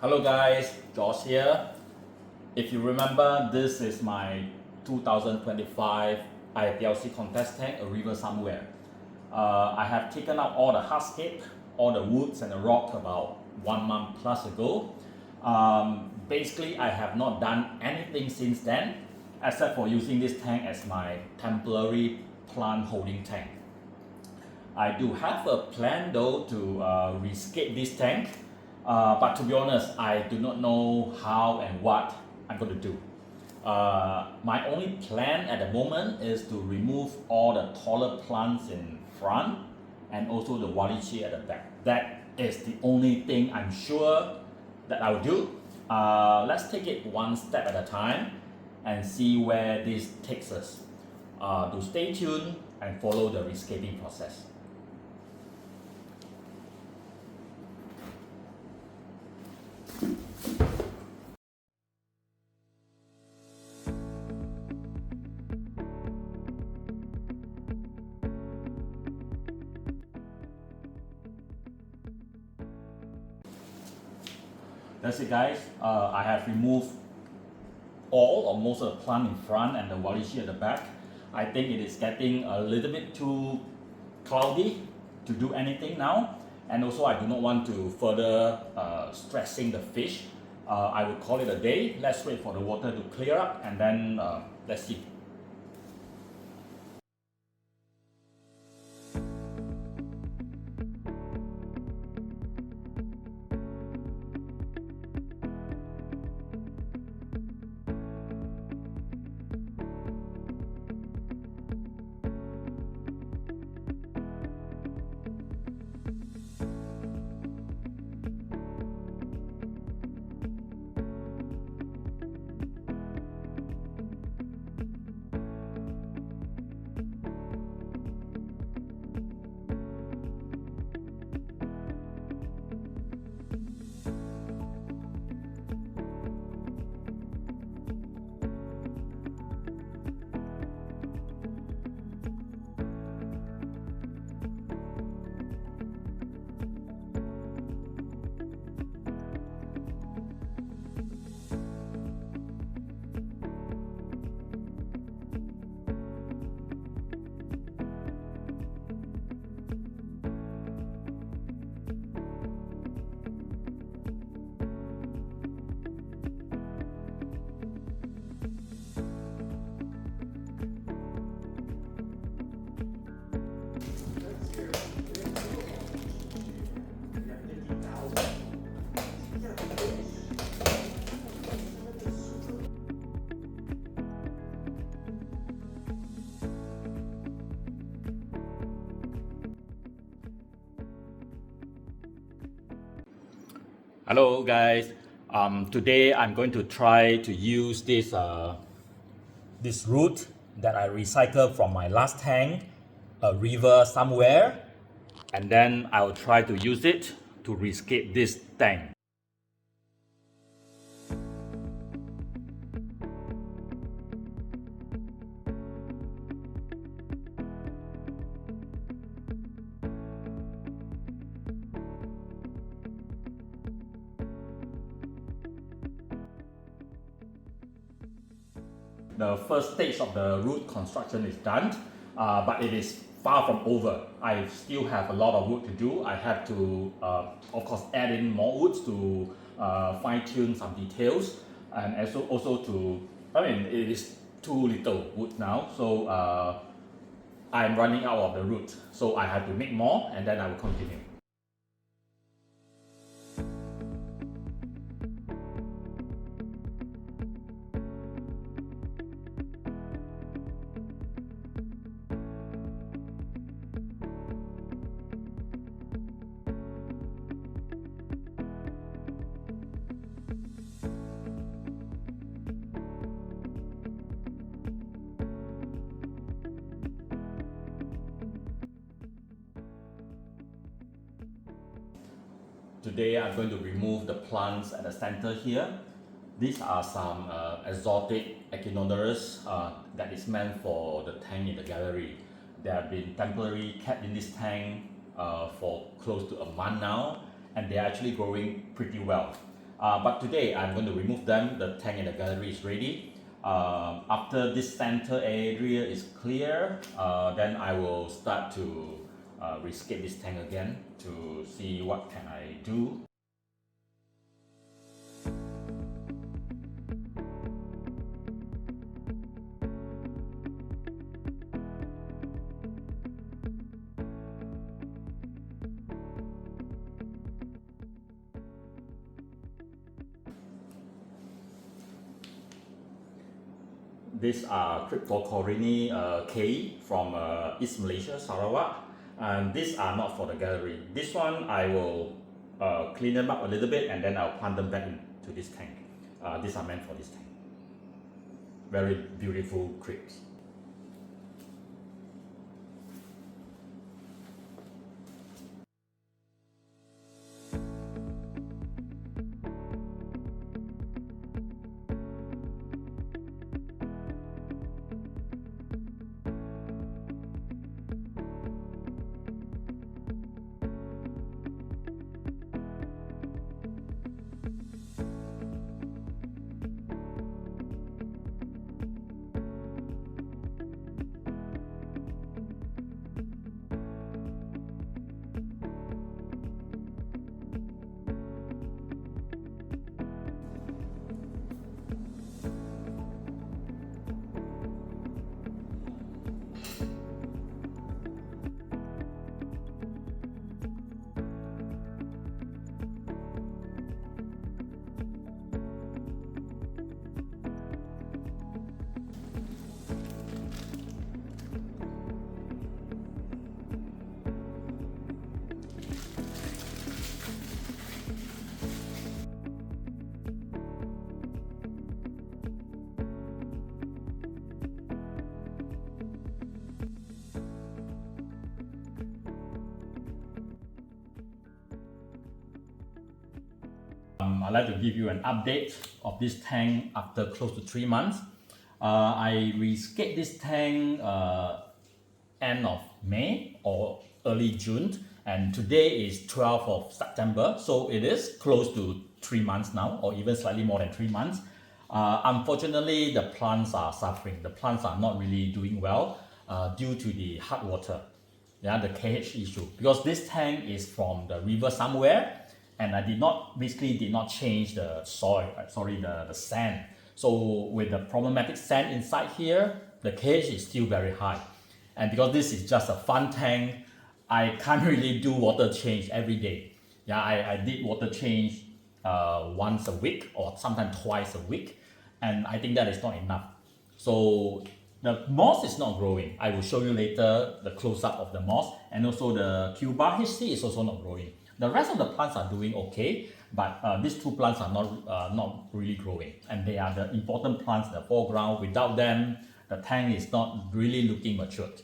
Hello guys, Josh here. If you remember, this is my 2025 IPLC contest tank, a river somewhere. I have taken out all the hardscape, all the woods and the rock about 1 month plus ago. Basically, I have not done anything since then, except for using this tank as my temporary plant holding tank. I do have a plan though to rescape this tank, but to be honest, I do not know how and what I'm going to do. My only plan at the moment is to remove all the taller plants in front and also the walichi at the back. That is the only thing I'm sure that I will do. Let's take it one step at a time and see where this takes us. To stay tuned and follow the rescaping process. That's it guys, I have removed all or most of the plant in front and the walichi at the back. I think it is getting a little bit too cloudy to do anything now, and also I do not want to further stressing the fish. I would call it a day. Let's wait for the water to clear up and then let's see. Hello guys, today I'm going to try to use this root that I recycled from my last tank, a river somewhere, and then I will try to use it to rescape this tank. The first stage of the root construction is done, but it is far from over. I still have a lot of work to do. I have to, of course, add in more woods to fine-tune some details, and also to, it is too little wood now, so I'm running out of the root. So I have to make more, and then I will continue. Today I'm going to remove the plants at the center here. These are some exotic echinoderus that is meant for the tank in the gallery. They have been temporarily kept in this tank for close to a month now, and they are actually growing pretty well. But today I'm going to remove them. The tank in the gallery is ready. After this center area is clear, then I will start to rescape this tank again to see what can I do. These are cryptocurrency K from East Malaysia, Sarawak, and these are not for the gallery. This one I will clean them up a little bit and then I'll plant them back into this tank. These are meant for this tank. Very beautiful crypts. I'd like to give you an update of this tank after close to 3 months. I rescaped this tank end of May or early June, and today is 12th of September, so it is close to 3 months now, or even slightly more than 3 months. Unfortunately, the plants are suffering. The plants are not really doing well due to the hard water, the KH issue. Because this tank is from the river somewhere, and I basically did not change the soil, the sand. So with the problematic sand inside here, the KH is still very high. And because this is just a fun tank, I can't really do water change every day. I did water change once a week or sometimes twice a week, and I think that is not enough. So the moss is not growing. I will show you later the close-up of the moss, and also the Cuba HC is also not growing. The rest of the plants are doing okay, but these two plants are not really growing, and they are the important plants in the foreground. Without them, the tank is not really looking matured.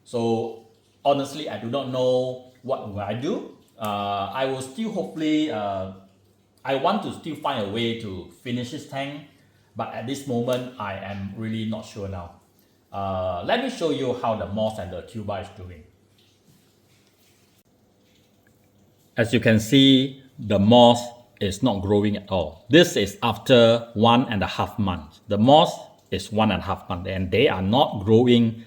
So honestly, I do not know what will I do. I will still hopefully, I want to still find a way to finish this tank, but at this moment, I am really not sure now. Let me show you how the moss and the Cuba is doing. As you can see, the moss is not growing at all. This is after 1.5 months. The moss is 1.5 months, and they are not growing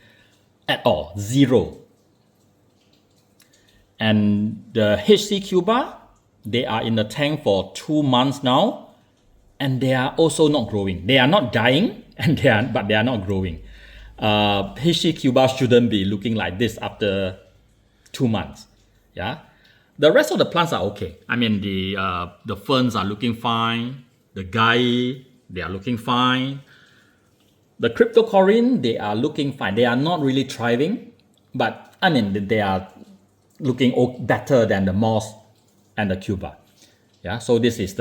at all, zero. And the HC Cuba, they are in the tank for 2 months now, and they are also not growing. They are not dying, but they are not growing. HC Cuba shouldn't be looking like this after 2 months. The rest of the plants are okay. I mean, the ferns are looking fine. The guy, they are looking fine. The cryptocurrency, they are looking fine. They are not really thriving, but I mean, they are looking better than the moss and the Cuba. So this is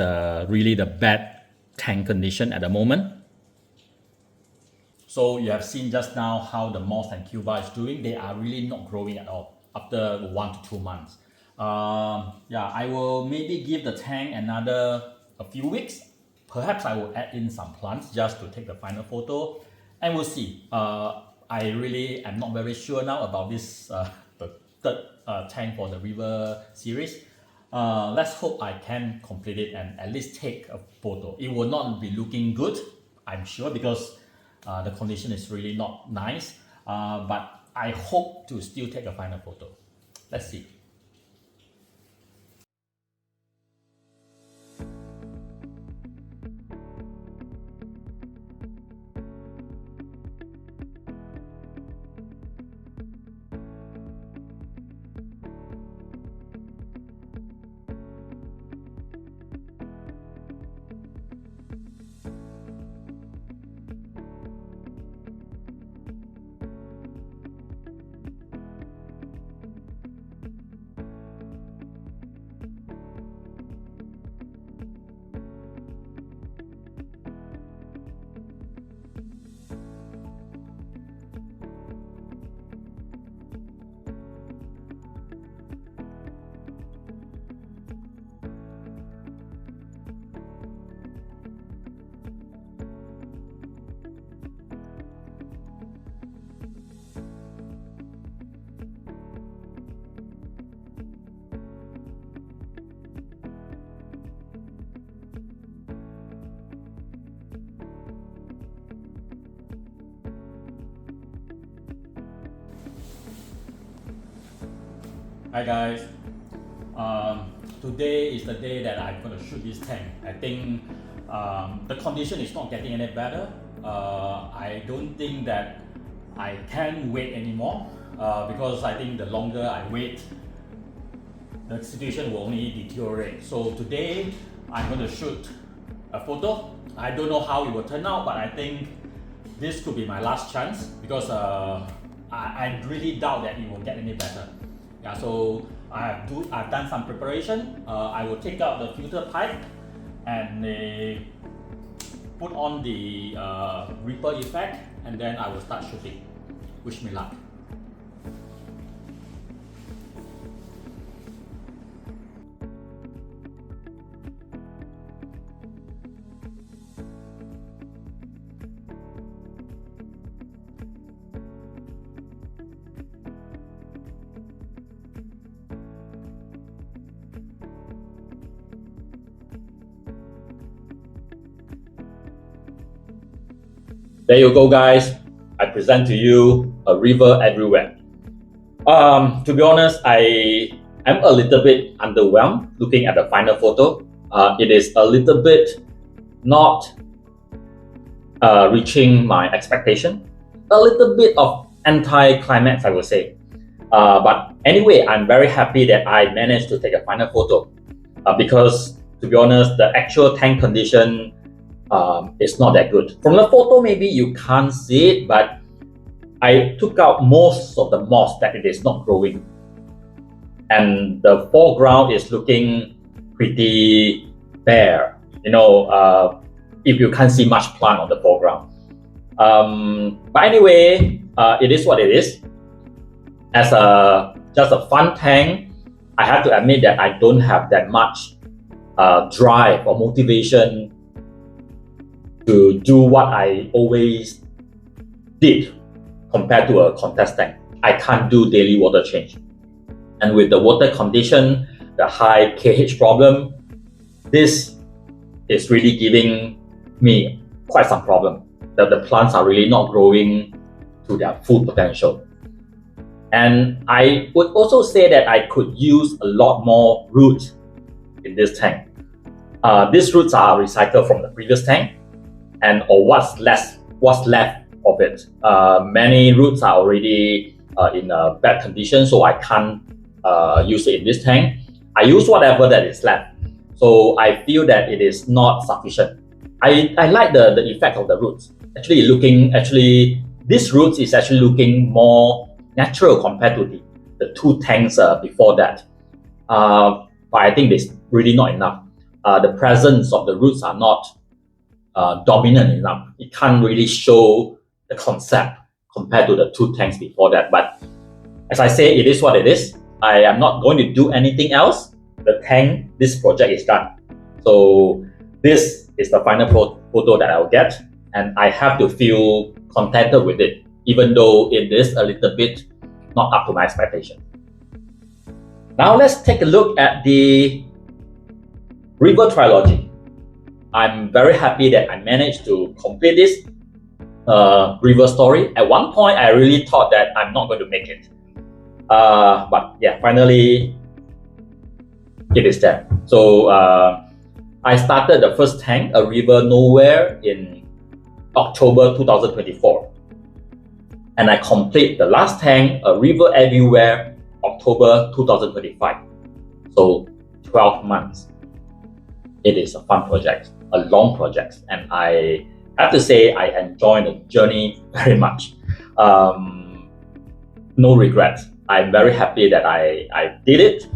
really the bad tank condition at the moment. So you have seen just now how the moss and Cuba is doing. They are really not growing at all after 1 to 2 months. I will maybe give the tank a few weeks. Perhaps I will add in some plants just to take the final photo, and we'll see. I really am not very sure now about this the third tank for the River series. Let's hope I can complete it and at least take a photo. It will not be looking good, I'm sure, because the condition is really not nice, but I hope to still take a final photo. Let's see. Hi guys, today is the day that I'm going to shoot this tank. I think the condition is not getting any better. I don't think that I can wait anymore because I think the longer I wait, the situation will only deteriorate. So today I'm going to shoot a photo. I don't know how it will turn out, but I think this could be my last chance because I really doubt that it will get any better. Yeah, so I've done some preparation. I will take out the filter pipe and put on the ripple effect, and then I will start shooting. Wish me luck. There you go, guys. I present to you a river everywhere. To be honest, I am a little bit underwhelmed looking at the final photo. It is a little bit not reaching my expectation. A little bit of anti-climax, I would say. But anyway, I'm very happy that I managed to take a final photo because, to be honest, the actual tank condition it's not that good. From the photo, maybe you can't see it, but I took out most of the moss that it is not growing. And the foreground is looking pretty bare, if you can't see much plant on the foreground. But anyway, it is what it is. As just a fun tank, I have to admit that I don't have that much drive or motivation to do what I always did compared to a contest tank. I can't do daily water change. And with the water condition, the high KH problem, this is really giving me quite some problem. That the plants are really not growing to their full potential. And I would also say that I could use a lot more roots in this tank. These roots are recycled from the previous tank, or what's left of it. Many roots are already in a bad condition, so I can't use it in this tank. I use whatever that is left. So I feel that it is not sufficient. I like the effect of the roots. This roots is actually looking more natural compared to the two tanks before that. But I think it's really not enough. The presence of the roots are not dominant enough. It can't really show the concept compared to the two tanks before that. But as I say, it is what it is. I am not going to do anything else. This project is done. So this is the final photo that I'll get, and I have to feel contented with it, even though it is a little bit not up to my expectation. Now let's take a look at the River Trilogy. I'm very happy that I managed to complete this river story. At one point, I really thought that I'm not going to make it. But yeah, finally, it is there. So I started the first tank, A River Nowhere, in October 2024. And I complete the last tank, A River Everywhere, October 2025. So 12 months. It is a fun project, a long project, and I have to say I enjoy the journey very much. No regrets. I'm very happy that I did it.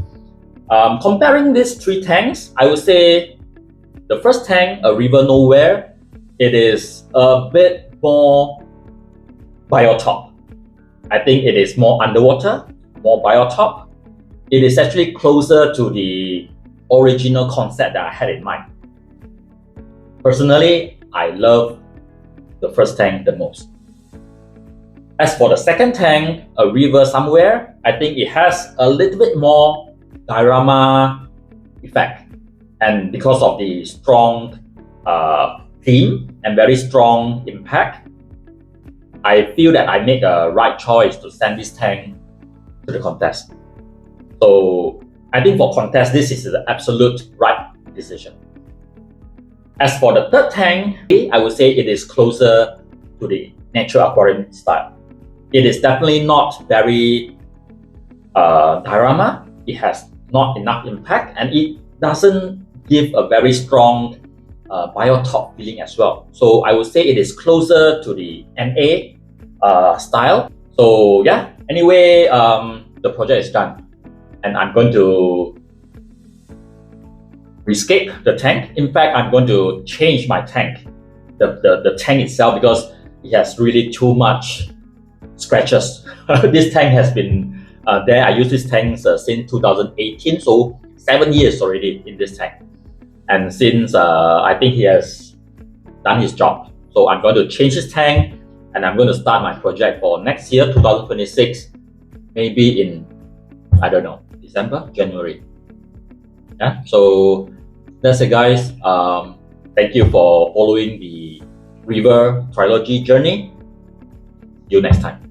Comparing these three tanks, I would say the first tank, A River Nowhere, it is a bit more biotop. I think it is more underwater, more biotop. It is actually closer to the original concept that I had in mind. Personally, I love the first tank the most. As for the second tank, A River Somewhere, I think it has a little bit more diorama effect. And because of the strong theme and very strong impact, I feel that I make a right choice to send this tank to the contest. So I think for contest, this is the absolute right decision. As for the third tank, I would say it is closer to the natural aquarium style. It is definitely not very diorama. It has not enough impact, and it doesn't give a very strong biotop feeling as well. So I would say it is closer to the NA style. So yeah, anyway, the project is done. And I'm going to rescape the tank. In fact, I'm going to change my tank, the tank itself, because it has really too much scratches. This tank has been there. I use this tank since 2018, so 7 years already in this tank. And since I think he has done his job, so I'm going to change this tank, and I'm going to start my project for next year, 2026, maybe in, I don't know, December, January. Yeah, so that's it, guys. Thank you for following the River Trilogy journey. See you next time.